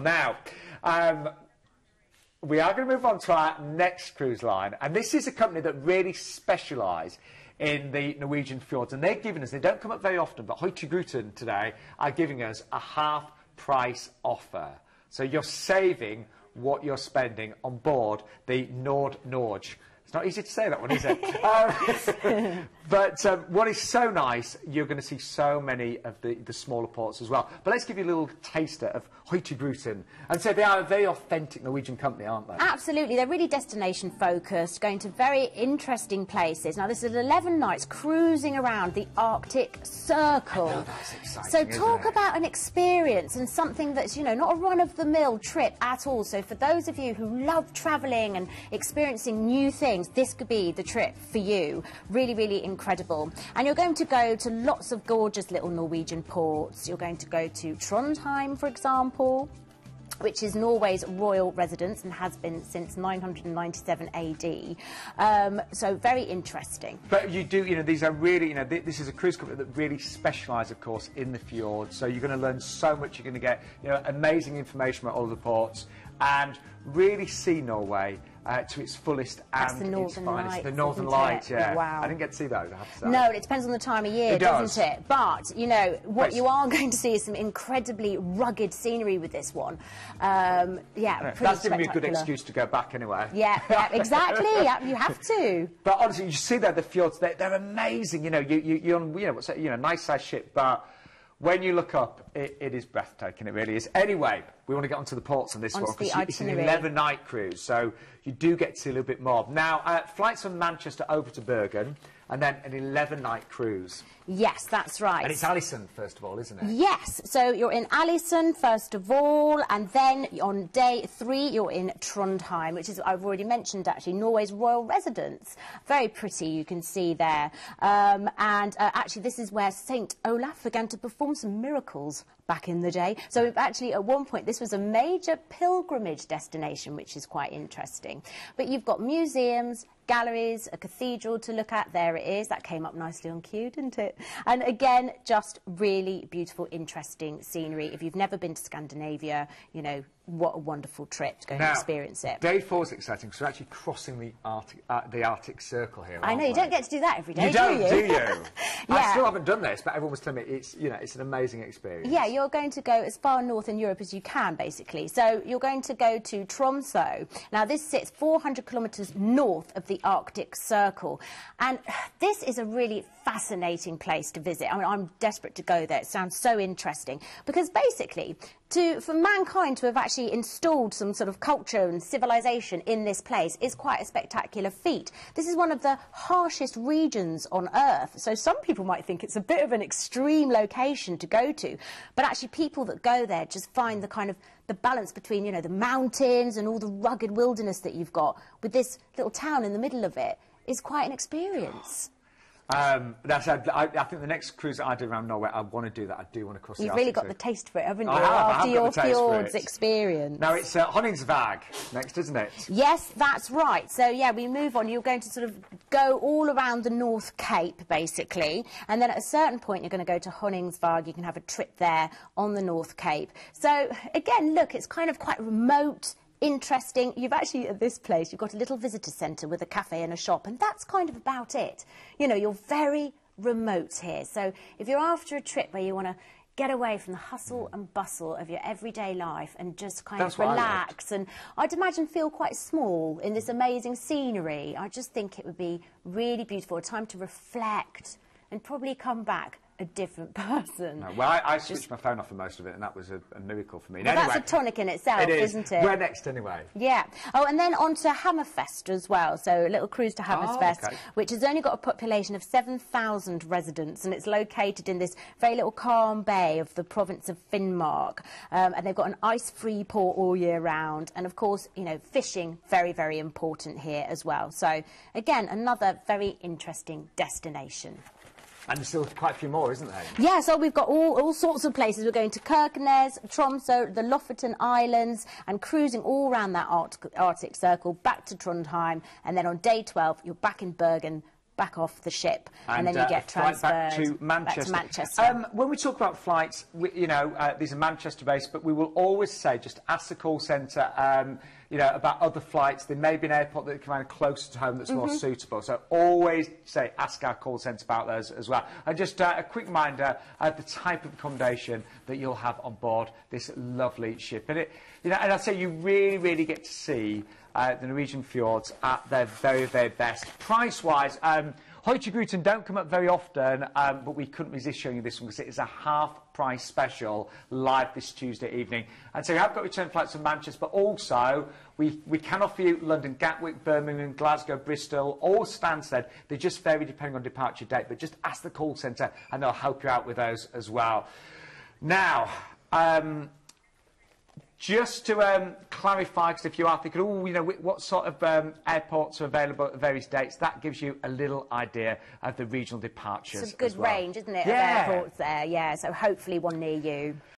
Now, we are going to move on to our next cruise line, and this is a company that really specialise in the Norwegian fjords, and they're giving us, they don't come up very often, but Hurtigruten today are giving us a half-price offer. So you're saving what you're spending on board the Nordnorge. It's not easy to say that one, is it? But what is so nice, you're going to see so many of the smaller ports as well. But let's give you a little taster of Hurtigruten. And so they are a very authentic Norwegian company, aren't they? Absolutely. They're really destination focused, going to very interesting places. Now, this is 11 nights cruising around the Arctic Circle. I know, that's exciting, so talk isn't it? about an experience and something that's, you know, not a run-of-the-mill trip at all. So for those of you who love travelling and experiencing new things, this could be the trip for you. Really, really incredible. And you're going to go to lots of gorgeous little Norwegian ports. You're going to go to Trondheim, for example, which is Norway's royal residence and has been since 997 AD. So very interesting. But you do, you know, these are really, you know, this is a cruise company that really specialise, of course, in the fjords. So you're going to learn so much. You're going to get, you know, amazing information about all the ports and really see Norway to its fullest and its finest. The Northern Lights, yeah. Wow. I didn't get to see those, I have to say. No, it depends on the time of year, doesn't it? But, you know, what you are going to see is some incredibly rugged scenery with this one. Yeah, that's giving me a good excuse to go back anyway. Yeah, yeah, exactly. Yeah, you have to. But honestly, you see there, the fjords, they're amazing. You know, you're on, you know, what's that, you know, nice size ship, but when you look up, it is breathtaking. It really is. Anyway, we want to get onto the ports on this one because it's an 11-night cruise, so you do get to see a little bit more. Now, flights from Manchester over to Bergen, and then an 11-night cruise. Yes, that's right. And it's Alison, first of all, isn't it? Yes, so you're in Alison, first of all, and then on day 3, you're in Trondheim, which is, I've already mentioned, actually, Norway's royal residence. Very pretty, you can see there. Actually, this is where St. Olaf began to perform some miracles back in the day. So actually, at one point, this was a major pilgrimage destination, which is quite interesting. But you've got museums, galleries, a cathedral to look at. There it is. That came up nicely on cue, didn't it? And again, just really beautiful, interesting scenery. If you've never been to Scandinavia, you know, what a wonderful trip to go and experience it. Day 4 is exciting because we're actually crossing the Arctic Circle here. I know, you don't get to do that every day, do you? Do you? Yeah. I still haven't done this, but everyone was telling me it's, you know, it's an amazing experience. Yeah, you're going to go as far north in Europe as you can, basically. So you're going to go to Tromsø. Now, this sits 400 kilometres north of the Arctic Circle. And this is a really fascinating place to visit. I mean, I'm desperate to go there. It sounds so interesting. Because basically, for mankind to have actually installed some sort of culture and civilization in this place is quite a spectacular feat. This is one of the harshest regions on Earth, so some people might think it's a bit of an extreme location to go to, but actually people that go there just find the kind of the balance between, you know, the mountains and all the rugged wilderness that you've got with this little town in the middle of it is quite an experience. I think the next cruise that I do around Norway, I want to do that. I do want to cross the Arctic. You've really got the taste for it, haven't you? I have, after your fjords experience. Now, it's Honningsvåg next, isn't it? Yes, that's right. So, yeah, we move on. You're going to sort of go all around the North Cape, basically. And then at a certain point, you're going to go to Honningsvåg. You can have a trip there on the North Cape. So, again, look, it's kind of quite remote, interesting. You've actually, at this place, you've got a little visitor centre with a cafe and a shop, and that's kind of about it. You know, you're very remote here. So if you're after a trip where you want to get away from the hustle and bustle of your everyday life and just kind of relax, and I'd imagine feel quite small in this amazing scenery, I just think it would be really beautiful, a time to reflect and probably come back a different person. No, well, I switched my phone off for most of it, and that was a miracle for me. Well, anyway, that's a tonic in itself, isn't it? Where next, anyway? Yeah. Oh, and then on to Hammerfest as well. So a little cruise to Hammerfest, which has only got a population of 7,000 residents, and it's located in this very little calm bay of the province of Finnmark. And they've got an ice-free port all year round. And, of course, you know, fishing, very, very important here as well. So, again, another very interesting destination. And there's still quite a few more, isn't there? Yeah, so we've got all sorts of places. We're going to Kirkenes, Tromsø, the Lofoten Islands, and cruising all around that Arctic Circle, back to Trondheim, and then on day 12, you're back in Bergen back off the ship, and then you get flight transferred back to Manchester. When we talk about flights, these are Manchester-based, but we will always say just ask the call centre. About other flights. There may be an airport that can find closer to home that's more suitable. So always say, ask our call centre about those as well. And just a quick reminder of the type of accommodation that you'll have on board this lovely ship. And and I'd say you really, really get to see the Norwegian Fjords at their very, very best. Price-wise, Hurtigruten don't come up very often, but we couldn't resist showing you this one because it is a half-price special live this Tuesday evening. And so we have got return flights from Manchester, but also we can offer you London, Gatwick, Birmingham, Glasgow, Bristol, all Stansted. They just vary depending on departure date, but just ask the call centre and they'll help you out with those as well. Now, just to clarify, because if you are thinking, what sort of airports are available at various dates, that gives you a little idea of the regional departures. It's a good range, isn't it, of airports there, yeah, so hopefully one near you.